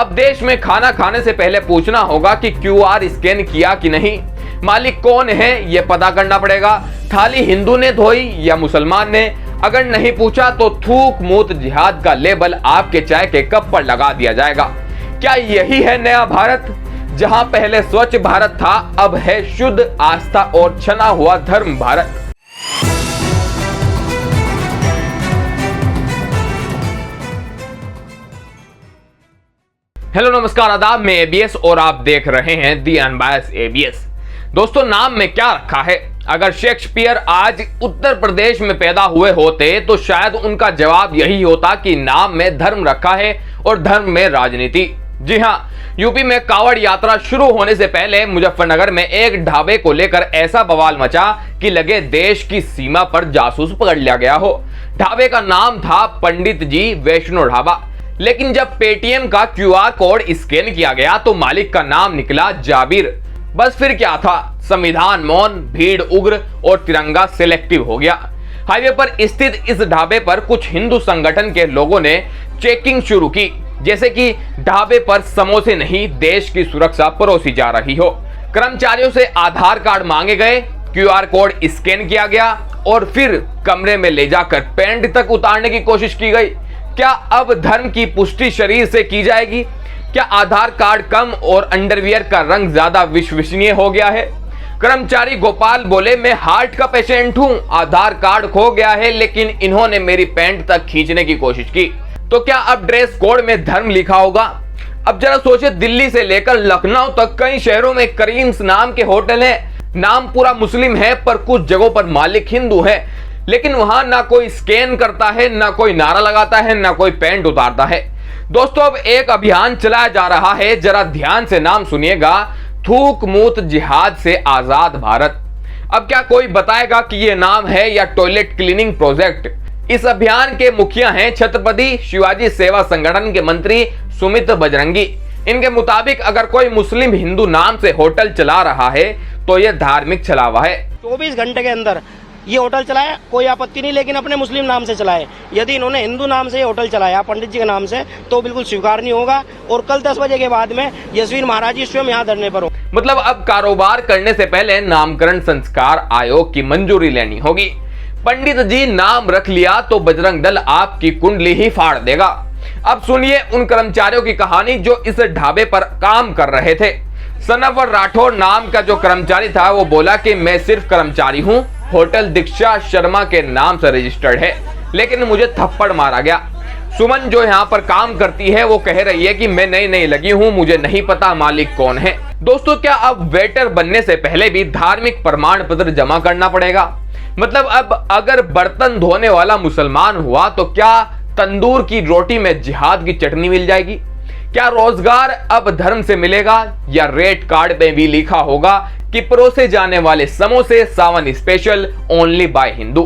अब देश में खाना खाने से पहले पूछना होगा कि क्यूआर स्कैन किया कि नहीं, मालिक कौन है ये पता करना पड़ेगा, थाली हिंदू ने धोई या मुसलमान ने, अगर नहीं पूछा तो थूक मूत जिहाद का लेबल आपके चाय के कप पर लगा दिया जाएगा। क्या यही है नया भारत, जहां पहले स्वच्छ भारत था, अब है शुद्ध आस्था और छना हुआ धर्म भारत। हेलो नमस्कार आदाब, मैं एबीएस और आप देख रहे हैं दी अनबायस्ड एबीएस। दोस्तों, नाम में क्या रखा है? अगर शेक्सपियर आज उत्तर प्रदेश में पैदा हुए होते तो शायद उनका जवाब यही होता कि नाम में धर्म रखा है और धर्म में राजनीति। जी हां, यूपी में कावड़ यात्रा शुरू होने से पहले मुजफ्फरनगर में एक ढाबे को लेकर ऐसा बवाल मचा कि लगे देश की सीमा पर जासूस पकड़ लिया गया हो। ढाबे का नाम था पंडित जी वैष्णो ढाबा, लेकिन जब पेटीएम का क्यूआर कोड स्कैन किया गया तो मालिक का नाम निकला जाबिर। बस फिर क्या था, संविधान मौन, भीड़ उग्र और तिरंगा सिलेक्टिव हो गया। हाईवे पर स्थित इस ढाबे पर कुछ हिंदू संगठन के लोगों ने चेकिंग शुरू की, जैसे कि ढाबे पर समोसे नहीं देश की सुरक्षा परोसी जा रही हो। कर्मचारियों से आधार कार्ड मांगे गए, क्यूआर कोड स्कैन किया गया और फिर कमरे में ले जाकर पैंट तक उतारने की कोशिश की गई। क्या अब धर्म की पुष्टि शरीर से की जाएगी? क्या आधार कार्ड कम और अंडरवियर का रंग ज्यादा विश्वसनीय हो गया है? कर्मचारी गोपाल बोले, मैं हार्ट का पेशेंट हूं, आधार कार्ड खो गया है, लेकिन इन्होंने मेरी पैंट तक खींचने की कोशिश की। तो क्या अब ड्रेस कोड में धर्म लिखा होगा? अब जरा सोचे, दिल्ली से लेकर लखनऊ तक कई शहरों में करीम्स नाम के होटल हैं। नाम पूरा मुस्लिम है पर कुछ जगहों पर मालिक हिंदू है, लेकिन वहां ना कोई स्कैन करता है, ना कोई नारा लगाता है, ना कोई पैंट उतारता है। दोस्तों, अब एक अभियान चलाया जा रहा है, जरा ध्यान से नाम सुनिएगा, थूक मूत जिहाद से आजाद भारत। अब क्या कोई बताएगा कि यह नाम है या टॉयलेट क्लीनिंग प्रोजेक्ट? इस अभियान के मुखिया हैं छत्रपति शिवाजी सेवा संगठन के मंत्री सुमित बजरंगी। इनके मुताबिक अगर कोई मुस्लिम हिंदू नाम से होटल चला रहा है तो यह धार्मिक छलावा है। 24 घंटे के अंदर ये होटल चलाया, कोई आपत्ति नहीं, लेकिन अपने मुस्लिम नाम से चलाए। यदि इन्होंने हिंदू नाम से ये होटल चलाया पंडित जी के नाम से तो बिल्कुल स्वीकार नहीं होगा और कल 10 बजे के बाद में यशवीर महाराज जी स्वयं यहाँ धरने पर हो। मतलब अब कारोबार करने से पहले नामकरण संस्कार आयोग की मंजूरी लेनी होगी। पंडित जी नाम रख लिया तो बजरंग दल आपकी कुंडली ही फाड़ देगा। अब सुनिए उन कर्मचारियों की कहानी जो इस ढाबे पर काम कर रहे थे। सनवर राठौर नाम का जो कर्मचारी था वो बोला कि मैं सिर्फ कर्मचारी हूँ, होटल दीक्षा शर्मा के नाम से रजिस्टर्ड है, लेकिन मुझे थप्पड़ मारा गया। सुमन जो यहाँ पर काम करती है वो कह रही है कि मैं नई लगी हूँ, मुझे नहीं पता मालिक कौन है। दोस्तों, क्या अब वेटर बनने से पहले भी धार्मिक प्रमाण पत्र जमा करना पड़ेगा? मतलब अब अगर बर्तन धोने वाला मुसलमान हुआ तो क्या तंदूर की रोटी में जिहाद की चटनी मिल जाएगी? क्या रोजगार अब धर्म से मिलेगा या रेट कार्ड पे भी लिखा होगा कि परोसे जाने वाले समोसे सावन स्पेशल ओनली बाय हिंदू?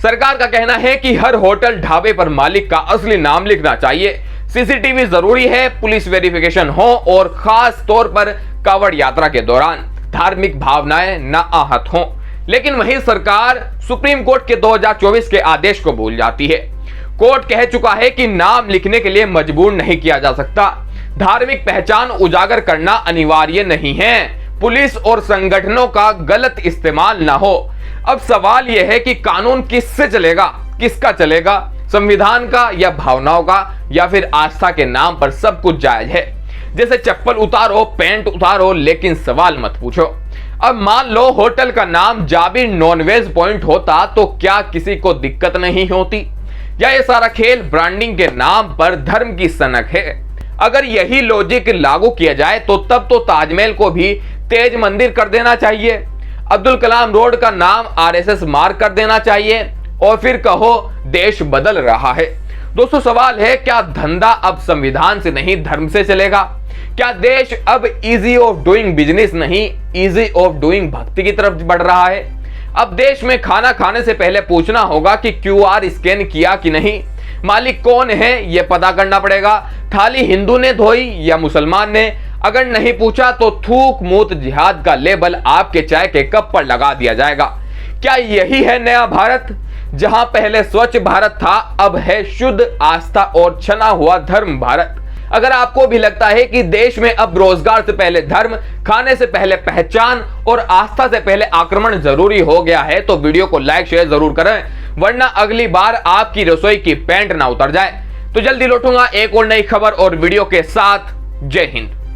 सरकार का कहना है कि हर होटल ढाबे पर मालिक का असली नाम लिखना चाहिए, सीसीटीवी जरूरी है, पुलिस वेरिफिकेशन हो और खास तौर पर कावड़ यात्रा के दौरान धार्मिक भावनाएं न आहत हों। लेकिन वही सरकार सुप्रीम कोर्ट के 2024 के आदेश को भूल जाती है। कोर्ट कह चुका है कि नाम लिखने के लिए मजबूर नहीं किया जा सकता, धार्मिक पहचान उजागर करना अनिवार्य नहीं है, पुलिस और संगठनों का गलत इस्तेमाल ना हो। अब सवाल यह है कि कानून किससे चलेगा, किसका चलेगा, संविधान का या भावनाओं का, या फिर आस्था के नाम पर सब कुछ जायज है। जैसे चप्पल उतारो, पैंट उतारो, लेकिन सवाल मत पूछो। अब मान लो होटल का नाम जाबिर नॉनवेज पॉइंट होता तो क्या किसी को दिक्कत नहीं होती? या ये सारा खेल ब्रांडिंग के नाम पर धर्म की सनक है? अगर यही लॉजिक लागू किया जाए तो तब तो ताजमहल को भी तेज मंदिर कर देना चाहिए, अब्दुल कलाम रोड का नाम आरएसएस मार्ग कर देना चाहिए और फिर कहो देश बदल रहा है। दोस्तों, सवाल है, क्या धंधा अब संविधान से नहीं धर्म से चलेगा? क्या देश अब इजी ऑफ डूइंग बिजनेस नहीं, इजी ऑफ डूइंग भक्ति की तरफ बढ़ रहा है? अब देश में खाना खाने से पहले पूछना होगा कि क्यूआर स्कैन किया कि नहीं, मालिक कौन है ये पता करना पड़ेगा, थाली हिंदू ने धोई या मुसलमान ने, अगर नहीं पूछा तो थूक मूत जिहाद का लेबल आपके चाय के कप पर लगा दिया जाएगा। क्या यही है नया भारत, जहां पहले स्वच्छ भारत था, अब है शुद्ध आस्था और छना हुआ धर्म भारत? अगर आपको भी लगता है कि देश में अब रोजगार से पहले धर्म, खाने से पहले पहचान और आस्था से पहले आक्रमण जरूरी हो गया है तो वीडियो को लाइक शेयर जरूर करें, वरना अगली बार आपकी रसोई की पैंट ना उतर जाए। तो जल्दी लौटूंगा एक और नई खबर और वीडियो के साथ। जय हिंद।